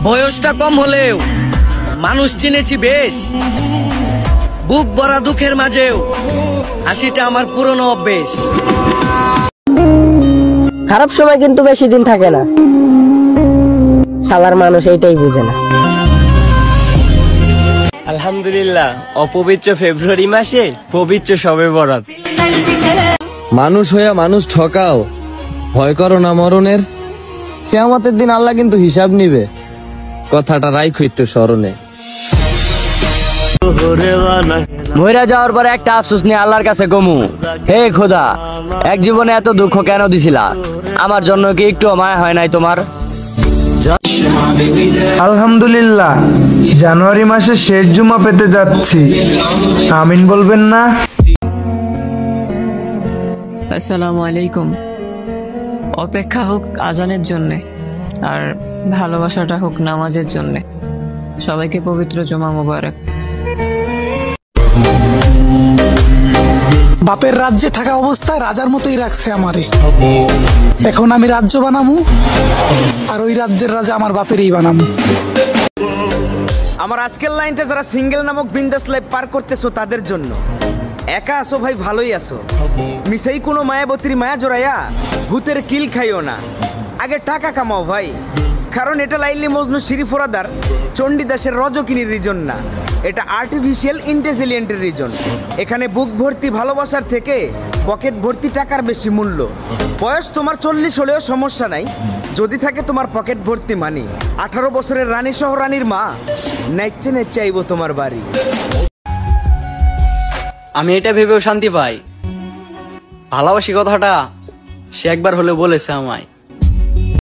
বয়সটা কম হলেও মানুষ চিনেছি বেশ, বুক ভরা দুঃখের মাঝেও হাসিটা আমার পুরনো অভ্যেস। খারাপ সময় কিন্তু বেশি দিন থাকে না, শালার মানুষ এইটাই বুঝে না। আলহামদুলিল্লাহ, অপবিত্র ফেব্রুয়ারি মাসে পবিত্র শবে বরাত। মানুষ হইয়া মানুষ ঠকাও, ভয় করো না মরণের। কিয়ামতের দিন আল্লাহ কিন্তু হিসাব নিবে, কথাটা রাইখো একটু স্মরণে। মইরা যাওয়ার পরে একটা আফসোস নিয়ে আল্লাহর কাছে গমু, হে খোদা, এক জীবনে এত দুঃখ কেন দিছিলা? আমার জন্য কি একটু মায়া হয় নাই তোমার? আলহামদুলিল্লাহ, জানুয়ারি মাসে শেষ জুমা পেতে যাচ্ছি, আমিন বলবেন না? আসসালামু আলাইকুম। অপেক্ষা হোক আজানের জন্যে, আর ভালোবাসাটা হোক নামাজের জন্যে। সবাইকে পবিত্র জুমা মোবারক। বাপের রাজ্যে থাকা অবস্থায় রাজার মতোই রাখছে আমারে, এখন আমি রাজ্য বানামু, আর ওই রাজ্যের রাজা আমার বাপেরই বানামু। আমার আজকের লাইনটা যারা সিঙ্গেল নামক বিন্দাস লাইফ পার করতেছো তাদের জন্য। একা আসো ভাই, ভালোই আসো, মিশাই কোনো মায়াবতীর মায়া জড়াইয়া ভূতের কিল খাইও না। আগে টাকা কামাও ভাই, কারণ এটা লাইলি মজনু শিরিফোরাদার চণ্ডীদাসের রজকিনীর রিজন না, এটা আর্টিফিশিয়াল ইন্টেলিজেন্টের রিজন। এখানে বুক ভর্তি ভালোবাসার থেকে পকেট ভর্তি টাকার বেশি মূল্য। বয়স তোমার 40 হলেও সমস্যা নাই, যদি থাকে তোমার পকেট ভর্তি মানি। 18 বছরের রানী সহ রানীর মা নাইচে নাইচে আইব তোমার বাড়ি। আমি এটা ভেবেও শান্তি পাই, ভালোবাসি কথাটা সে একবার হলে বলেছে আমায়।